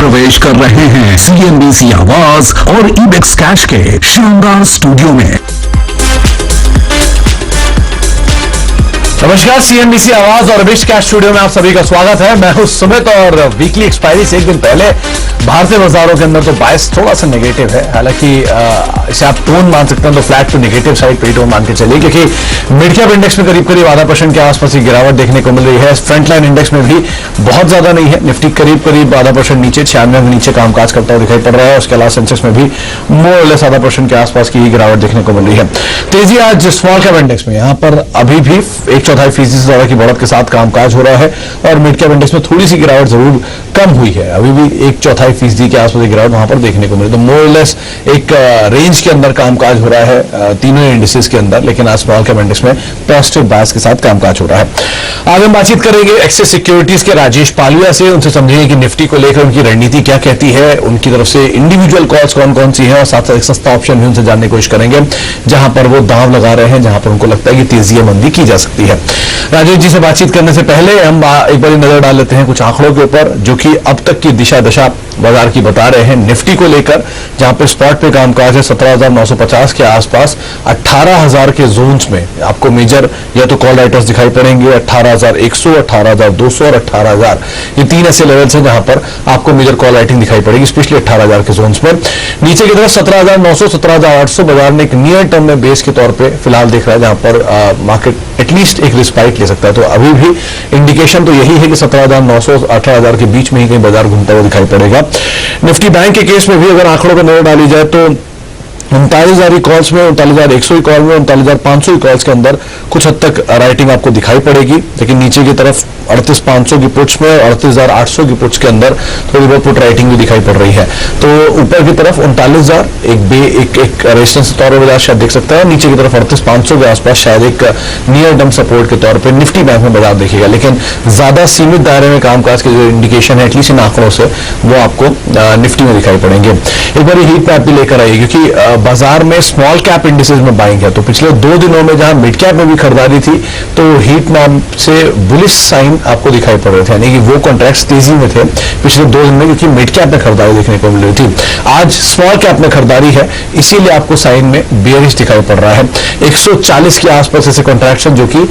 प्रवेश कर रहे हैं सीएनबीसी आवाज और इबेक्स कैश के शानदार स्टूडियो में। नमस्कार, सीएनबीसी आवाज और इबेक्स कैश स्टूडियो में आप सभी का स्वागत है। मैं हूं सुमित और वीकली एक्सपायरी से एक दिन पहले भारतीय बाजारों के अंदर तो बायस थोड़ा सा नेगेटिव है। हालांकि इसे आप टोन मान सकते हैं, तो फ्लैट टू नेगेटिव साइड पे टोन मान के चलिए, क्योंकि मिड कैप इंडेक्स में करीब करीब 0.5% के आसपास की गिरावट देखने को मिल रही है। फ्रंट लाइन इंडेक्स में भी बहुत ज्यादा नहीं है। निफ्टी करीब करीब 0.5% नीचे 96 के नीचे कामकाज करता हुआ दिखाई पड़ रहा है। उसके अलावा सेंसेक्स में भी मोरलेस 0.5% के आसपास की गिरावट देखने को मिल रही है। तेजी आज स्मॉल कैप इंडेक्स में, यहाँ पर अभी भी 1/4% से ज्यादा की बढ़त के साथ कामकाज हो रहा है और मिड कैप इंडेक्स में थोड़ी सी गिरावट जरूर कम हुई है। अभी भी 1/4% के आसपास गिरावट वहां पर देखने को मिली। तो मोरलेस एक रेंज के अंदर कामकाज हो रहा है तीनों इंडिसेस के अंदर, लेकिन आज स्मॉल कैप इंडेक्स में पॉजिटिव बायस के साथ कामकाज हो रहा है। आज हम बातचीत करेंगे एक्सिस सिक्योरिटीज के राजेश पालिया से। उनसे समझेंगे कि निफ्टी को लेकर उनकी रणनीति क्या कहती है, उनकी तरफ से इंडिविजुअल कॉल्स कौन कौन सी है, और साथ साथ एक सस्ता ऑप्शन भी उनसे जानने की कोशिश करेंगे जहां पर वो दांव लगा रहे हैं, जहां पर उनको लगता है कि तेजी या मंदी की जा सकती है। राजेश जी से बातचीत करने से पहले हम एक बार नजर डाल लेते हैं कुछ आंकड़ों के ऊपर, जो कि अब तक की दिशा दशा बाजार की बता रहे हैं। निफ्टी को लेकर जहां पे स्पॉट पे कामकाज है 17,950 के आसपास, 18,000 के जोन्स में आपको मेजर या तो कॉल राइटर्स दिखाई पड़ेंगे। 18,100, 18,200 और 18,000, ये तीन ऐसे लेवल्स हैं जहां पर आपको मेजर कॉल राइटिंग दिखाई पड़ेगी, स्पेशली 18,000 के जोन्स में। नीचे की तरफ 17,900, 17,800 बाजार ने एक नियर टर्म में बेस के तौर पर फिलहाल दिख रहा है, जहां पर मार्केट एटलीस्ट एक रिस्पाइट ले सकता है। तो अभी भी इंडिकेशन तो यही है कि 17,900 18,000 के बीच में ही कहीं बाजार घूमता हुआ दिखाई पड़ेगा। निफ्टी बैंक के केस में भी अगर आंकड़ों पर नजर डाली जाए तो 39,000 कॉल्स में, 39,100 कॉल में, 39,500 कॉल्स के अंदर कुछ हद तक राइटिंग आपको दिखाई पड़ेगी। लेकिन नीचे की तरफ 38,500 की पुट्स में और 38,800 की पुट्स के अंदर थोड़ी बहुत पुट राइटिंग भी दिखाई पड़ रही है। तो ऊपर की तरफ 39,000 एक रेजिस्टेंस के तौर पर बाजार शायद देख सकता है, नीचे की तरफ 38,500 के आसपास शायद एक नियर टर्म सपोर्ट के तौर पर निफ्टी बैंक में बाजार देखेगा। लेकिन ज्यादा सीमित दायरे में कामकाज के जो इंडिकेशन है एटलीस्ट इन आंकड़ों से, वो आपको निफ्टी में दिखाई पड़ेंगे। एक बार हीट मैप भी लेकर आइए, क्योंकि बाजार में स्मॉल कैप इंडिसेस में बाइंग है। तो पिछले 2 दिनों में जहां मिड कैप में भी खरीदारी थी, तो हीट मैप से बुलिश साइन आपको दिखाई पड़ रहे थे, यानी कि वो कॉन्ट्रैक्ट्स तेजी में थे पिछले 2 दिन में, क्योंकि मिड कैप में खरीदारी देखने को मिल रही थी। आज स्मॉल कैप में खरीदारी है, इसीलिए आपको साइन में बेयरिश दिखाई पड़ रहा है। 140 के आसपास ऐसे कॉन्ट्रैक्शन जो कि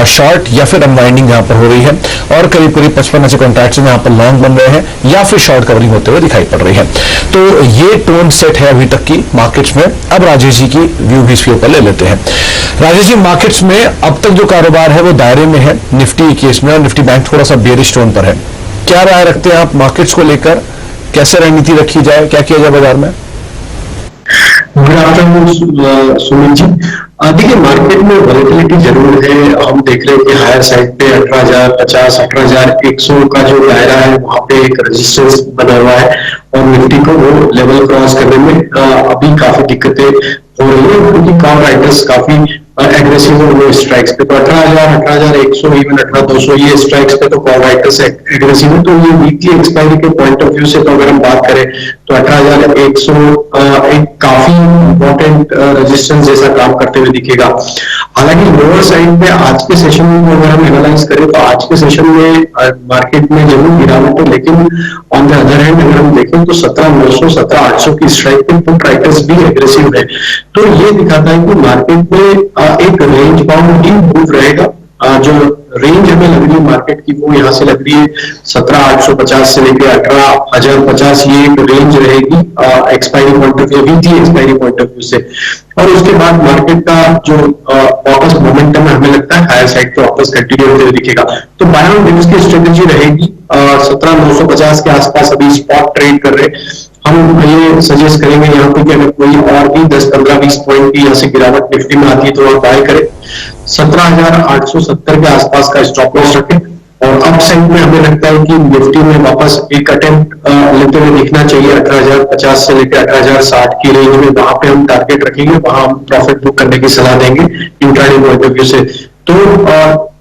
शॉर्ट या फिर अनवाइंडिंग यहां पर हो रही है, और करीब करीब 55 ऐसे कॉन्ट्रैक्शन यहां पर लॉन्ग बन रहे हैं या फिर शॉर्ट कवरिंग होते हुए दिखाई पड़ रही है। तो ये टोन सेट है अभी तक की मार्केट्स में। अब राजेश जी की व्यू भी इसके ऊपर ले लेते हैं। राजेश जी, मार्केट्स में अब तक जो कारोबार है वो दायरे में है निफ्टी केस में, और निफ्टी बैंक थोड़ा सा बेयरिश टोन पर है। क्या राय रखते हैं आप मार्केट्स को लेकर, कैसे रणनीति रखी जाए, क्या किया जाए बाजार में? Good afternoon Sumit ji. देखिए, मार्केट में वॉलेटिलिटी जरूर है। हम देख रहे हैं कि हायर साइड पे 18,050, 18,100 का जो दायरा है वहां पे एक रेजिस्टेंस बना हुआ है, और निफ्टी को वो लेवल क्रॉस करने में अभी काफी दिक्कतें हो रही है, क्योंकि कॉल राइटर्स काफी एग्रेसिव हो स्ट्राइक्स पे। तो 18,000, 18,100, इवन 18,200 ये स्ट्राइक्स पे तो कॉल राइटर्स एग्रेसिव है। तो ये वीकली एक्सपायरी के पॉइंट ऑफ व्यू से तो अगर हम बात करें तो 18,100 एक काफी इंपॉर्टेंट रेजिस्टेंस जैसा काम करते हुए दिखेगा। हालांकि लोअर साइड पे आज के सेशन में अगर हम एनालाइज करें तो आज के सेशन में मार्केट में जरूर गिरावट है, लेकिन ऑन द अदर हैंड अगर हम देखें तो 17,900, 17,800 की स्ट्राइक पे पुट राइटर्स भी एग्रेसिव है। तो ये दिखाता है कि मार्केट में एक रेंज बाउंड ही मूव रहेगा। जो रेंज हमें लग रही है मार्केट की, वो यहाँ से लग रही है 17,850 से लेकर 18,050, ये एक रेंज रहेगी expiry point of view, weekly expiry point of view से। और उसके बाद मार्केट का जो वापस मोमेंटम है, हमें लगता है हायर साइड पे वापस कंटिन्यू होते हुए दिखेगा। तो बाय ऑन डिप्स की स्ट्रेटेजी रहेगी 17,950 के आसपास अभी स्पॉट ट्रेड कर रहे हैं। हम ये सजेस्ट करेंगे यहाँ पे कि अगर कोई और भी 10, 15, 20 पॉइंट की यहाँ से गिरावट निफ्टी में आती है तो आप बाय करें। 17,870 के आसपास का स्टॉप लॉस रखें, और अप साइड में हमें लगता है कि निफ्टी में वापस एक अटेम्प्ट लेते हुए दिखना चाहिए 18,050 से लेकर 18,060 की रेंज में। वहां पे हम टारगेट रखेंगे, वहां हम प्रॉफिट बुक करने की सलाह देंगे इंट्राडे पॉइंट ऑफ व्यू से। तो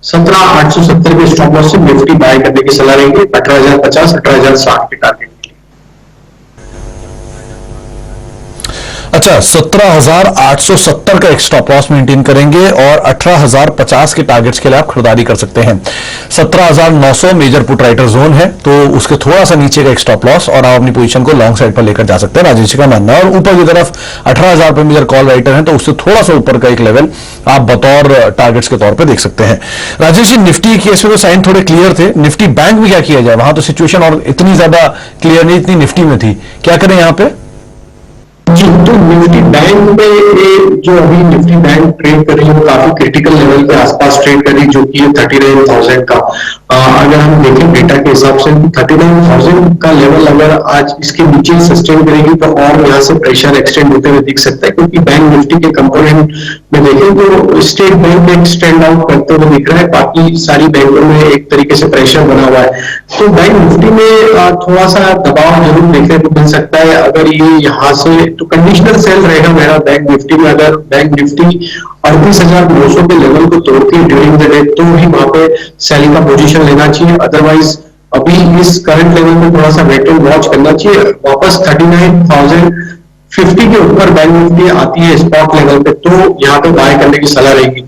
17,870 के स्टॉप लॉस से निफ्टी बाय करने की सलाह देंगे 18,050, 18,060 के टारगेट। अच्छा, 17,870 का एक स्टॉप लॉस मेंटेन करेंगे और 18,050 के टारगेट्स के लिए आप खरीदारी कर सकते हैं। 17,900 मेजर पुट राइटर जोन है, तो उसके थोड़ा सा नीचे का एक स्टॉप लॉस और आप अपनी पोजीशन को लॉन्ग साइड पर लेकर जा सकते हैं, राजेश जी का मानना है। और ऊपर की तरफ 18,000 पे मेजर कॉल राइटर है, तो उससे थोड़ा सा ऊपर का एक लेवल आप बतौर टारगेट्स के तौर पर देख सकते हैं। राजेश जी, निफ्टी केस में तो साइन थोड़े क्लियर थे, निफ्टी बैंक में क्या किया जाए? वहां तो सिचुएशन और इतनी ज्यादा क्लियर नहीं, इतनी निफ्टी में थी, क्या करें यहां पे? जी, तो निफ्टी बैंक पे जो अभी निफ्टी बैंक ट्रेड कर रही है वो काफी क्रिटिकल लेवल के आसपास ट्रेड कर रही है, जो कि है 39,000 का। अगर हम देखें डेटा के हिसाब से 39,000 का लेवल अगर आज इसके नीचे सस्टेन करेगी तो और यहाँ से प्रेशर एक्सटेंड होते हुए दिख सकता है, क्योंकि बैंक निफ्टी के कंपोनेंट में देखें तो स्टेट बैंक एक स्टैंड आउट करते हुए दिख रहा है, बाकी सारी बैंकों में एक तरीके से प्रेशर बना हुआ है। तो बैंक निफ्टी में थोड़ा सा दबाव जरूर देखने को मिल सकता है। अगर ये यहाँ से तो कंडीशनल सेल रहेगा मेरा बैंक निफ्टी में। अगर बैंक निफ्टी 38,900 के लेवल को तोड़ती है ड्यूरिंग द डे, तो ही वहां पे सेलिंग का पोजीशन लेना चाहिए। अदरवाइज अभी इस करंट लेवल में थोड़ा सा वेट एंड वॉच करना चाहिए। वापस 39,050 के ऊपर बैंक निफ्टी आती है स्पॉट लेवल पे, तो यहाँ पे बाय करने की सलाह रहेगी।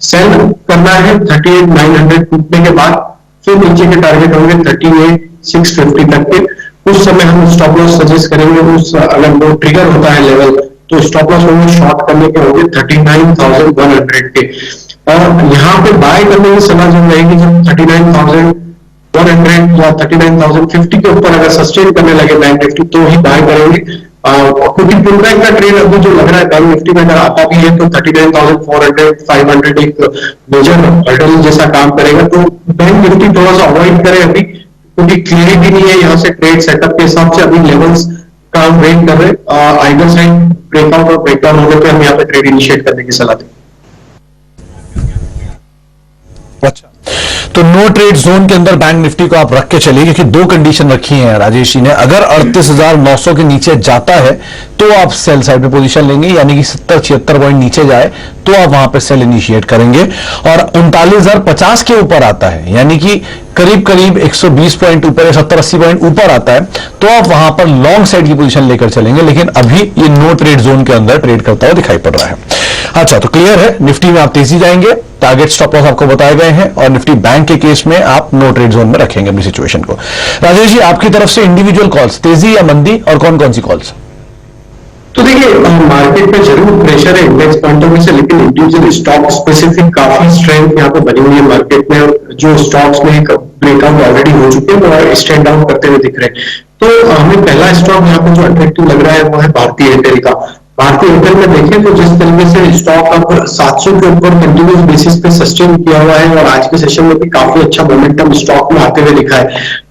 सेल करना है 38,900 टूटने के बाद, फिर नीचे के टारगेट होंगे 38,650 तक के। उस समय हम स्टॉप लॉस सजेस्ट करेंगे। उस अगर वो ट्रिगर होता है लेवल, तो स्टॉप लॉस होंगे शॉर्ट करने के होंगे 39,100 के। और यहाँ पे बाय करने की सलाह जो रहेगी जब 39,100 या 39,050 के ऊपर अगर सस्टेन करने लगे बैंक निफ्टी, तो ही बाय करेंगे। क्योंकि पुलबैक का ट्रेड अभी जो लग रहा है बैंक निफ्टी में अगर आता भी है तो 39,400 500 एक मेजर हर्डल जैसा काम करेगा। तो बैंक निफ्टी थोड़ा सा अवॉइड करे अभी, क्योंकि क्लियरिटी नहीं है यहाँ से ट्रेड सेटअप के हिसाब से। अभी लेवल्स का हम वेट कर रहे हैं, आइदर साइड ब्रेकआउट और ब्रेकडाउन होने पे हम यहाँ पे ट्रेड इनिशिएट करने की सलाह दें। अच्छा, तो नो ट्रेड जोन के अंदर बैंक निफ्टी को आप रख के चलिए, क्योंकि दो कंडीशन रखी है राजेश जी ने। अगर 38,900 के नीचे जाता है तो आप सेल साइड पे पोजीशन लेंगे, यानी कि 70-76 पॉइंट नीचे जाए तो आप वहां पे सेल इनिशिएट करेंगे। और 39,050 के ऊपर आता है, यानी कि करीब करीब 120 पॉइंट ऊपर या 70-80 पॉइंट ऊपर आता है, तो आप वहां पर लॉन्ग साइड की पोजीशन लेकर चलेंगे। लेकिन अभी ये नो ट्रेड जोन के अंदर ट्रेड करता हुआ दिखाई पड़ रहा है। अच्छा, तो क्लियर है, निफ्टी में आप तेजी जाएंगे, टारगेट स्टॉप लॉस आपको बताए गए हैं, और निफ्टी बैंक के केस में आप नो ट्रेड जोन में रखेंगे अपनी सिचुएशन को। राजेश जी, आपकी तरफ से इंडिविजुअल कॉल्स, तेजी या मंदी, और कौन कौन सी कॉल्स? तो देखिए, मार्केट में जरूर प्रेशर है इंडेक्स पॉइंट ऑफ व्यू से, लेकिन इंडिविजुअल स्टॉक स्पेसिफिक काफी स्ट्रेंथ यहाँ पे बनी हुई है मार्केट में। और जो स्टॉक्स में एक ब्रेकआउट ऑलरेडी हो चुके हैं वो स्टैंड आउट करते हुए दिख रहे हैं। तो हमें पहला स्टॉक यहाँ पे जो अट्रैक्टिव लग रहा है वो है भारतीय एयरटेल का। भारतीय एयरटेल में देखें तो जिस तरीके से स्टॉक अब 700 के ऊपर कंटिन्यूस बेसिस पे सस्टेन किया हुआ है, और आज के सेशन में भी काफी अच्छा मोमेंटम स्टॉक में आते हुए दिखा है।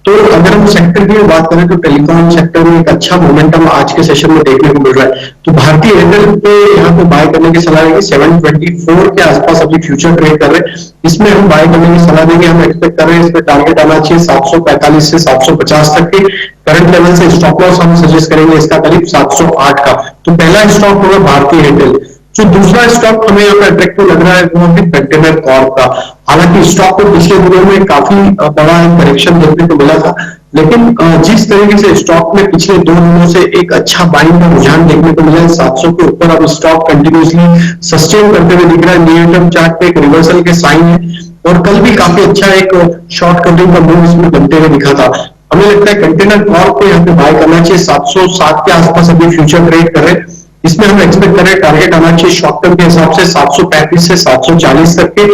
तो अगर हम सेक्टर की बात करें तो टेलीकॉम सेक्टर में एक अच्छा मोमेंटम आज के सेशन में देखने को मिल रहा है। तो भारतीय एयरटेल पे यहाँ पे बाय करने की सलाह है। 724 के आसपास अभी फ्यूचर ट्रेड कर रहे हैं, इसमें हम बाय करने की सलाह देंगे। हम एक्सपेक्ट कर रहे हैं इसमें टारगेट आना चाहिए 745 से 750 तक के। करंट लेवल से स्टॉप लॉस हम सजेस्ट करेंगे इसका करीब 708 का। तो पहला स्टॉक होगा भारतीय एयरटेल। जो दूसरा स्टॉक हमें यहाँ पे अट्रैक्टिव लग रहा है वो है कंटेनर कॉर्प का। हालांकि स्टॉक को पिछले दिनों में काफी बड़ा करेक्शन देखने को मिला था, लेकिन जिस तरीके से स्टॉक में पिछले 2 दिनों से एक अच्छा बाइंग का रुझान देखने को मिला है, 700 के ऊपर अब स्टॉक कंटिन्यूसली सस्टेन करते हुए दिख रहा है। नियर टर्म चार्ट पे एक रिवर्सल के साइन है, और कल भी काफी अच्छा एक शॉर्ट कवरिंग का मूव इसमें बनते हुए दिखा था। हमें लगता है कंटेनर कॉर्प को यहाँ पे बाय करना चाहिए। 707 के आसपास अभी फ्यूचर ट्रेड कर रहे हैं, इसमें हम एक्सपेक्ट कर रहे हैं टारगेट आना चाहिए शॉर्ट टर्म के हिसाब से 735 से 740 तक के।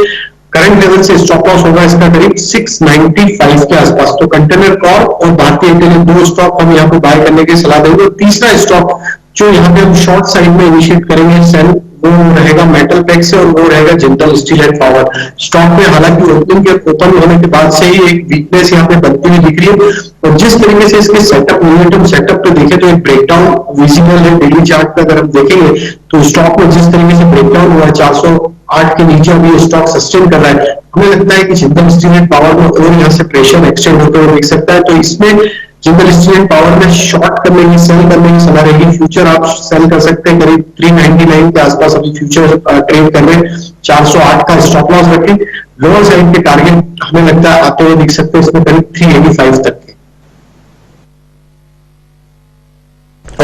करंट लेवल से स्टॉप लॉस होगा इसका करीब 695 के आसपास। तो कंटेनर कॉर्प और भारतीय एयरटेल, दो स्टॉक हम यहाँ पे बाय करने की सलाह देंगे। तीसरा स्टॉक जो यहाँ पे हम शॉर्ट साइड में इनिशिएट करेंगे सेल, वो रहेगा मेटल पैक से, और वो रहेगा Jindal steel and power. Stock में हालांकि ओपन होने के बाद से ही एक वीकनेस यहाँ पे बनती हुई दिख रही है, और जिस तरीके से इसके सेटअप मोमेंटम सेटअप पे देखें तो एक ब्रेकडाउन विजिबल है डेली चार्ट पे। अगर हम देखेंगे तो स्टॉक में जिस तरीके से ब्रेकडाउन हुआ है 408 के नीचे अभी स्टॉक सस्टेन कर रहा है, हमें लगता है कि जिंदल स्टील एंड पावर में और यहाँ से प्रेशर एक्सटेंड होते हुए दिख सकता है। तो इसमें जिंदल स्टील एंड पावर में शॉर्ट करने की, सेल करने की सलाह रहेगी। फ्यूचर आप सेल कर सकते हैं करीब 399 के आसपास अभी फ्यूचर ट्रेड कर रहे हैं। 408 का स्टॉप लॉस रखें। लोअर साइड के टारगेट हमें लगता है आते हुए दिख सकते हैं इसमें करीब 385 तक के।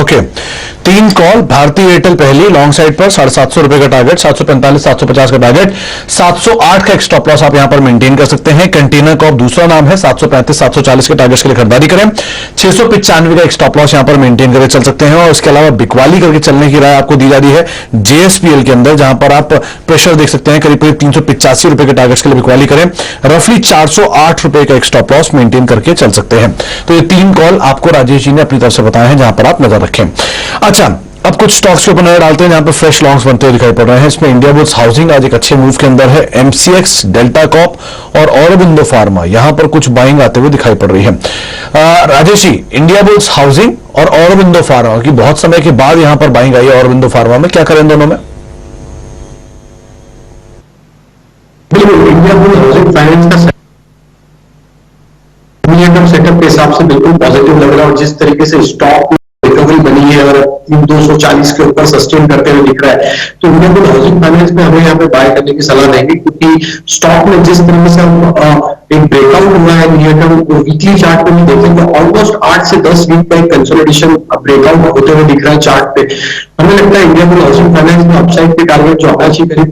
ओके, तो तीन कॉल, भारतीय एयरटेल पहली लॉन्ग साइड पर 750 रुपए का टारगेट, 745 750 का टारगेट, 708 का एक स्टॉप लॉस आप यहां पर मेंटेन कर सकते हैं। कंटेनर कॉर्प दूसरा नाम है, 735 740 के टारगेट्स के लिए खरीदारी करें, 695 का एक स्टॉप लॉस यहां पर मेंटेन करके चल सकते हैं। और इसके अलावा बिकवाली करके चलने की राय आपको दी जा रही है जेएसपीएल के अंदर, जहां पर आप प्रेशर देख सकते हैं, करीब करीब 385 रुपए के टारगेट्स के लिए बिकवाली करें, रफली 408 रुपए का एक स्टॉप लॉस मेंटेन करके चल सकते हैं। तो ये तीन कॉल आपको राजेश जी ने अपनी तरफ से बताए हैं, जहां पर आप नजर रखें। अच्छा, अब कुछ स्टॉक्स के ऊपर नजर डालते हैं जहां पर फ्रेश लॉन्ग्स बनते हुए दिखाई पड़ रहे हैं। इसमें इंडिया बुल्स हाउसिंग आज एक अच्छे मूव के अंदर है, एमसीएक्स, डेल्टा कॉर्प और ऑरोबिंदो फार्मा यहां पर कुछ बाइंग आते हुए दिखाई पड़ रही है। Rajesh ji, India bulls housing और ऑरोबिंदो फार्मा की बहुत समय के बाद यहां पर बाइंग आई है, ऑरोबिंदो फार्मा में क्या करें दोनों में? बिल्कुल, इंडिया बुल्स हाउसिंग फाइनेंस का सेटअप के हिसाब से बिल्कुल पॉजिटिव लग रहा है, और जिस तरीके से स्टॉक रिकवरी बनी है और 240 के ऊपर सस्टेन करते हुए दिख रहा है, तो इंडियन बुल्स हाउसिंग फाइनेंस में हमें यहाँ पे बाय करने की सलाह देंगे, क्योंकि स्टॉक में जिस तरीके से एक ब्रेकआउट हुआ है नियर टर्म वीकली चार्ट पे भी देखें तो ऑलमोस्ट 8 से 10 वीक का एक कंसोलिडेशन ब्रेकआउट होते हुए दिख रहा है चार्ट पे। हमें लगता है इंडिया बुल्स हाउसिंग फाइनेंस में अपसाइड के टारगेट जो आना चाहिए करीब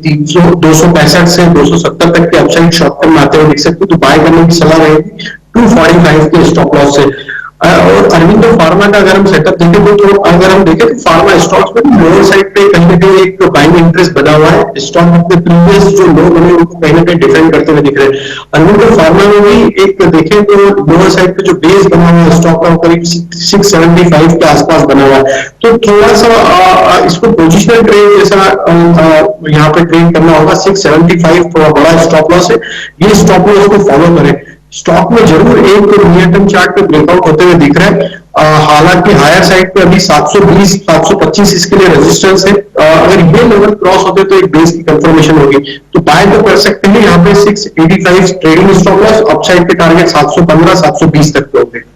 265 से 270 तक के अपसाइड शॉर्ट टर्म आते हुए दिख सकते, तो बाय करने की सलाह रहेगी 245 के स्टॉप लॉस से। और अरविंदो फार्मा का अगर हम सेटअप देखें तो अगर हम देखें तो फार्मा स्टॉक्स में लोअर साइड पे कहीं ना कहीं एक बाइंग इंटरेस्ट बना हुआ है, स्टॉक अपने प्रीवियस जो लो बने उनको कहीं ना कहीं डिफेंड करते हुए दिख रहे हैं। अरविंदो फार्मा में भी एक देखें तो लोअर साइड पे जो बेस बना हुआ है स्टॉक का करीब 675 के आसपास बना हुआ है, तो थोड़ा सा इसको पोजिशनल ट्रेड जैसा यहाँ पे ट्रेड करना होगा। 675 थोड़ा बड़ा स्टॉप लॉस है, ये स्टॉप लॉस को फॉलो करें। स्टॉक में जरूर एक नियर टर्म चार्ट पे ब्रेकआउट होते हुए दिख रहा है, हालांकि हायर साइड पे अभी 720 725 इसके लिए रेजिस्टेंस है। अगर ये लेवल क्रॉस होते तो एक बेस की कंफर्मेशन होगी, तो बाय तो कर सकते हैं। यहाँ पे 685 ट्रेडिंग स्टॉप लॉस, अपसाइड के टारगेट 715 720 तक के होंगे।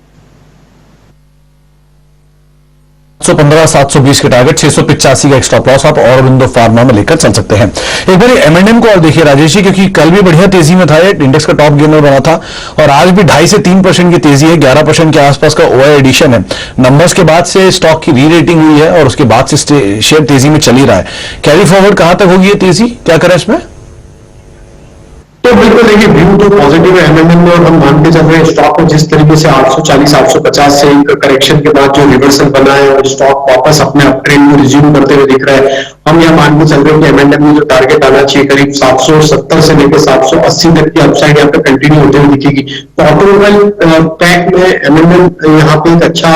715 720 के टारगेट, 685 का एक स्टॉप लॉस आप ऑरोबिंदो फार्मा में लेकर चल सकते हैं। एक बार एमएनएम को और देखिए राजेश जी, क्योंकि कल भी बढ़िया तेजी में था, इंडेक्स का टॉप गेनर बना था, और आज भी 2.5 से 3% की तेजी है, 11% के आसपास का ओआई एडिशन है। नंबर्स के बाद से स्टॉक की री रेटिंग हुई है और उसके बाद से शेयर तेजी में चल ही रहा है। कैरी फॉरवर्ड कहां तक होगी ये तेजी, क्या करें इसमें? तो बिल्कुल देखिए, व्यू तो पॉजिटिव है एमएनएम में, और हम मान के चल रहे हैं स्टॉक में जिस तरीके से 840 850 से एक करेक्शन के बाद जो रिवर्सल बना है और स्टॉक वापस अपने अप ट्रेंड को रिज्यूम करते हुए दिख रहा है, हम यह मान के चल रहे हैं कि एमएनएम में जो टारगेट आना चाहिए करीब 770 से लेकर 780 तक की अपसाइड यहाँ पे कंटिन्यू होते हुए दिखेगी। तो ऑटोमोबाइल पैक में एमएनएम यहाँ पे एक अच्छा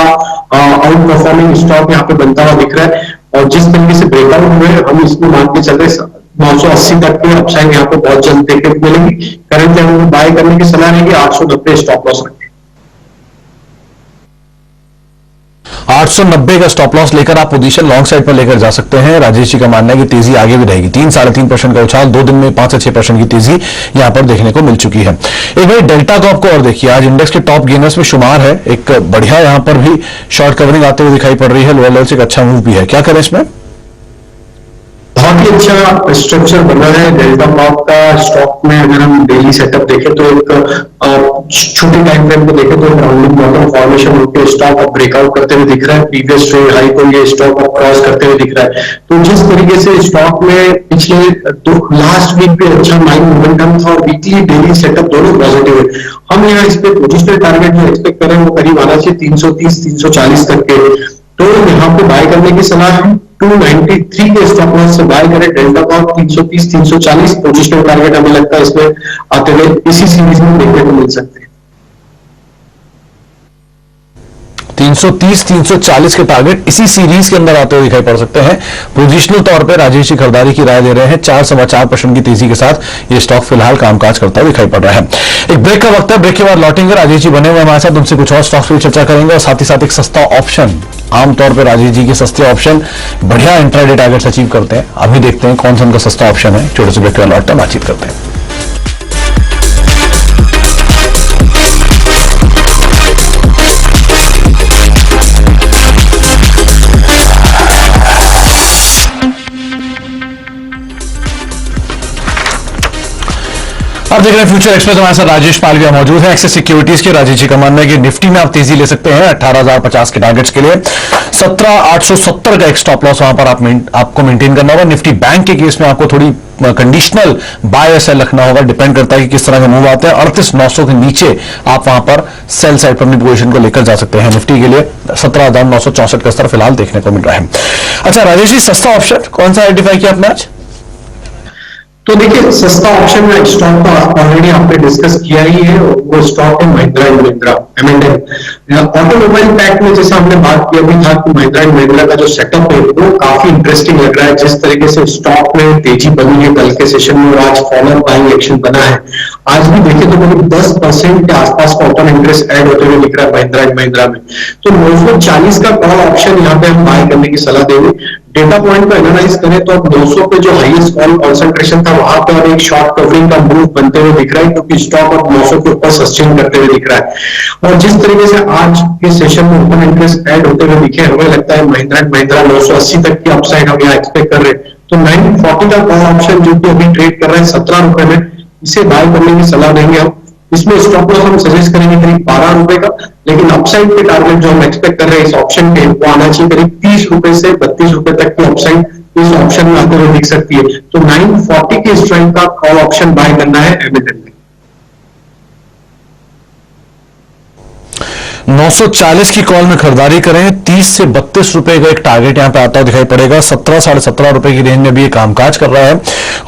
आउट परफॉर्मिंग स्टॉक यहाँ पे बनता हुआ दिख रहा है, और जिस तरीके से ब्रेकआउट हुए हम इसको मान के चल रहे हैं 980 तक के अपसाइड यहाँ पे बहुत जल्द देखने को मिलेगी। करंट लेवल में बाय करने की सलाह रहेगी, 890 स्टॉप लॉस रखें। 890 का स्टॉप लॉस लेकर आप पोजीशन लॉन्ग साइड पर लेकर जा सकते हैं। राजेश जी का मानना है कि तेजी आगे भी रहेगी, 3-3.5% का उछाल, 2 दिन में 5 से 6% की तेजी यहां पर देखने को मिल चुकी है। एक बार डेल्टा कॉर्प को और देखिए, आज इंडेक्स के टॉप गेनर्स में शुमार है, एक बढ़िया यहां पर भी शॉर्ट कवरिंग आते हुए दिखाई पड़ रही है, लोअर लेवल से एक अच्छा मूव भी है, क्या करें इसमें? बहुत ही अच्छा स्ट्रक्चर बना है डेल्टा कॉर्प का। स्टॉक में अगर हम डेली सेटअप देखें तो एक छोटे टाइम फ्रेम को देखें तो राउंडिंग बॉटम फॉर्मेशन होकर स्टॉक अब ब्रेकआउट करते हुए दिख रहा है, प्रीवियस ट्रेड हाई को ये स्टॉक अब क्रॉस करते हुए दिख रहा है। तो जिस तरीके से स्टॉक में पिछले लास्ट वीक पे अच्छा माइंड मोमेंटम था और वीकली डेली सेटअप दोनों पॉजिटिव है, हम यहाँ इस पे पोजिशनल टारगेट जो एक्सपेक्ट करें वो करीब आना चाहिए 330 340 तक के। तो यहाँ पे बाय करने की सलाह है, 293 के स्टॉप लॉस से बाय करें डेल्टा कॉर्प, 330 340 पोजिशनल टारगेट हमें लगता है इसमें आते हुए इसी सीरीज में देखने को मिल सकते हैं। 330 340 के टारगेट इसी सीरीज के अंदर आते हुए दिखाई पड़ सकते हैं। पोजिशनल तौर पर राजेश जी खरीदारी की राय दे रहे हैं, 4-4.25% की तेजी के साथ ये स्टॉक फिलहाल कामकाज करता हुआ दिखाई पड़ रहा है। एक ब्रेक का वक्त है, ब्रेक के बाद लौटेंगे, राजेश जी बने हुए हमारे साथ, उनसे कुछ और स्टॉक्स पर चर्चा करेंगे और साथ ही साथ एक सस्ता ऑप्शन, आमतौर पर राजेश जी के सस्ते ऑप्शन बढ़िया इंट्राडे टारगेट्स अचीव करते हैं। अभी देखते हैं कौन सा उनका सस्ता ऑप्शन है, छोटे से ब्रेक के बाद लौटते हैं, बातचीत करते हैं। आप देख रहे हैं फ्यूचर एक्सप्रेस, हमारे साथ राजेश पालविया मौजूद है एक्सेस सिक्योरिटीज के। राजेश जी का मानना है कि निफ्टी में आप तेजी ले सकते हैं 18,050 के टारगेट्स के लिए। 17,870 का एक स्टॉप लॉस वहां पर आपको मेंटेन करना होगा। निफ्टी बैंक के केस में आपको थोड़ी कंडीशनल बाय या सेल रखना होगा, डिपेंड करता है कि किस तरह का मूव आते हैं। 38,900 के नीचे आप वहां पर सेल साइड पर अपनी पोजीशन को लेकर जा सकते हैं। निफ्टी के लिए 17,964 का स्तर फिलहाल देखने को मिल रहा है। अच्छा राजेश जी, सस्ता ऑप्शन कौन सा आइडेंटिफाई किया आपने आज? तो देखिए, सस्ता ऑप्शन में स्टॉक का ऑलरेडी आपने डिस्कस किया ही है, वो स्टॉक है Mahindra and Mahindra M&M। Automobile pack में जैसा हमने बात किया भी था कि महिंद्रा एंड महिंद्रा का जो सेटअप है वो काफी इंटरेस्टिंग लग रहा है। जिस तरीके से स्टॉक में तेजी बनी है कल के सेशन में और आज फॉलोअर बाइंग एक्शन बना है, आज भी देखें तो करीब 10% के आसपास का ओपन इंटरेस्ट ऐड होते हुए दिख रहा है महिंद्रा एंड महिंद्रा में। तो 940 का कॉल ऑप्शन यहाँ पे हम बाय करने की सलाह देंगे। डेटा पॉइंट को एनालाइज करें तो अब 900 पे जो हाईएस्ट कॉल कॉन्सेंट्रेशन था वहां पर अब एक शॉर्ट कवरिंग का मूव बनते हुए दिख रहा है, क्योंकि स्टॉक अब 900 के ऊपर सस्टेन करते हुए दिख रहा है। और जिस तरीके से आज के सेशन में ओपन इंटरेस्ट ऐड होते हुए दिखे, हमें लगता है महिंद्रा एंड महिंद्रा 980 तक की अपसाइड हम यहाँ एक्सपेक्ट कर रहे हैं। तो 940 का कॉल ऑप्शन जो कि अभी ट्रेड कर रहा है 17 रुपए में, इसे बाय करने की सलाह देंगे हम। इसमें स्टॉप लॉस हम सजेस्ट करेंगे करीब 12 रुपए का, लेकिन अपसाइड के टारगेट जो हम एक्सपेक्ट कर रहे हैं इस ऑप्शन पे वो आना चाहिए करीब 30 रुपए से 32 रुपए तक की अपसाइड इस ऑप्शन में आते हुए दिख सकती है। तो 940 के स्ट्राइक का कॉल ऑप्शन बाय करना है M&M में। 940 की कॉल में खरीदारी करें। 30 से 32 रुपए का एक टारगेट यहां पे आता हुआ दिखाई पड़ेगा। 17 साढ़े 17 रुपए की रेंज में भी ये कामकाज कर रहा है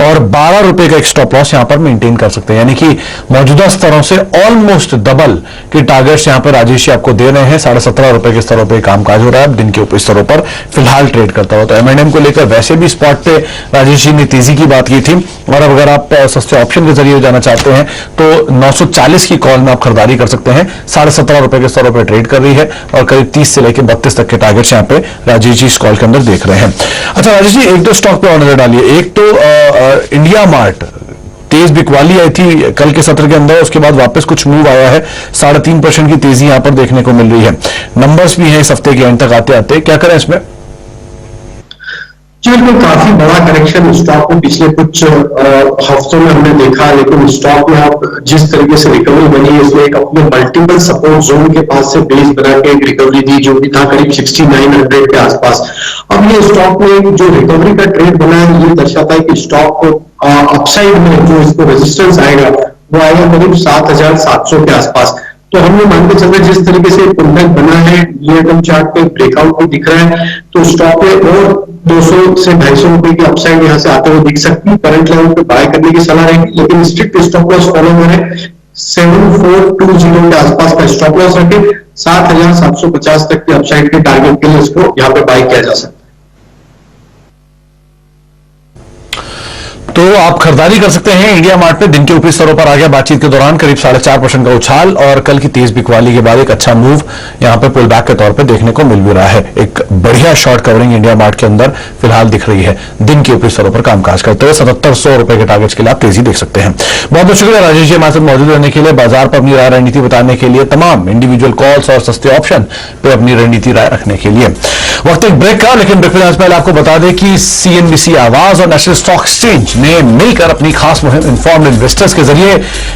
और 12 रुपए का एक स्टॉप लॉस यहां पर मेंटेन कर सकते हैं, यानी कि मौजूदा स्तरों से ऑलमोस्ट डबल के टारगेट्स यहां पर राजेश आपको दे रहे हैं। 17.5 रुपए के स्तरों पर कामकाज हो रहा है दिन के ऊपर स्तरों पर फिलहाल ट्रेड करता हुआ। तो M&M को लेकर वैसे भी स्पॉट पे राजेश जी ने तेजी की बात की थी, और अब अगर आप सस्ते ऑप्शन के जरिए जाना चाहते हैं तो 940 की कॉल में आप खरीदारी कर सकते हैं। 17.5 रुपए के स्तरों पर ट्रेड कर रही है और करीब 30 से लेकर 32 तक के टारगेट्स यहां पे राजेश जी इस कॉल के अंदर देख रहे हैं। अच्छा राजेश जी, एक दो स्टॉक पे और नजर डालिए। एक तो इंडिया मार्ट तेज बिकवाली आई थी कल के सत्र के अंदर, उसके बाद वापस कुछ मूव आया है। 3.5% की तेजी यहां पर देखने को मिल रही है। नंबर्स भी हैं इस हफ्ते के एंड तक आते आते, क्या करें इसमें? बिल्कुल, काफी बड़ा करेक्शन स्टॉक में पिछले कुछ हफ्तों में हमने देखा, लेकिन स्टॉक में आप जिस तरीके से रिकवरी बनी है इसमें एक अपने मल्टीपल सपोर्ट जोन के पास से बेस बना के एक रिकवरी दी जो भी था करीब 6900 के आसपास। अब ये स्टॉक में जो रिकवरी का ट्रेड बना है ये दर्शाता है कि स्टॉक को अपसाइड में जो इसको रेजिस्टेंस आएगा वो आएगा करीब 7,700 के आसपास। तो हम लोग मानते चल रहे हैं जिस तरीके से पुलबैक बना है, नियर टर्म चार्ट पे ब्रेकआउट भी दिख रहा है, तो स्टॉक में और 200 से 250 रुपए की अपसाइड यहां से आते हुए दिख सकती है। करंट लेवल पे बाय करने की सलाह रहेगी, लेकिन स्ट्रिक्ट स्टॉप लॉस फॉलो करें। 7420 के आसपास का स्टॉप लॉस रखें। 7,750 तक के अपसाइड के टारगेट के लिए इसको यहाँ पे बाय किया जा सकता है। तो आप खरीदारी कर सकते हैं इंडिया मार्ट पे। दिन के ऊपरी स्तरों पर आ गया बातचीत के दौरान करीब 4.5% का उछाल, और कल की तेज बिकवाली के बाद एक अच्छा मूव यहां पे पुल बैक के तौर पे देखने को मिल भी रहा है। एक बढ़िया शॉर्ट कवरिंग इंडिया मार्ट के अंदर फिलहाल दिख रही है दिन के ऊपरी स्तरों पर कामकाज करते हुए। 7700 रुपए के टारगेट्स के लिए आप तेजी देख सकते हैं। बहुत बहुत शुक्रिया राजेश जी हमारे साथ मौजूद रहने के लिए, बाजार पर अपनी राय रणनीति बताने के लिए, तमाम इंडिविजुअल कॉल्स और सस्ते ऑप्शन पे अपनी रणनीति राय रखने के लिए। वक्त एक ब्रेक का, लेकिन ब्रेक से पहले आपको बता दें कि CNBC आवाज और नेशनल स्टॉक एक्सचेंज ने मिलकर अपनी खास मुहिम इन्फॉर्म्ड इन्वेस्टर्स के जरिए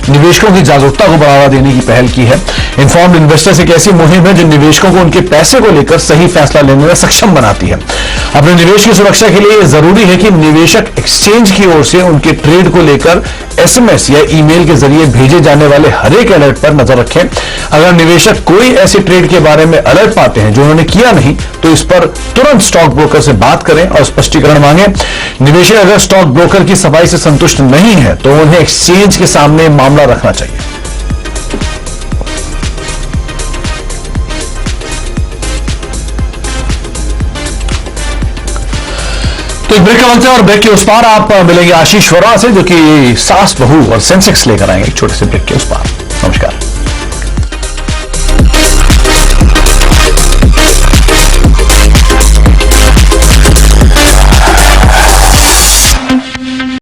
निवेशकों की जागरूकता को बढ़ावा देने की पहल की है। इन्फॉर्म्ड इन्वेस्टर्स एक ऐसी मुहिम है जो निवेशकों को उनके पैसे को लेकर सही फैसला लेने में सक्षम बनाती है। अपने निवेश की सुरक्षा के लिए जरूरी है कि निवेशक एक्सचेंज की ओर से उनके ट्रेड को लेकर SMS या ईमेल के जरिए भेजे जाने वाले हर एक अलर्ट पर नजर रखें। अगर निवेशक कोई ऐसे ट्रेड के बारे में अलर्ट पाते हैं जो उन्होंने किया नहीं, तो इस पर तुरंत स्टॉक ब्रोकर से बात करें और स्पष्टीकरण मांगे। निवेशक अगर स्टॉक ब्रोकर की सफाई से संतुष्ट नहीं है तो उन्हें एक्सचेंज के सामने मामला रखना चाहिए। तो एक ब्रेक का वक्त है और ब्रेक के उस पार आप मिलेंगे आशीष वरा से, जो कि सास बहू और सेंसेक्स लेकर आएंगे एक छोटे से ब्रेक के उस पार। नमस्कार।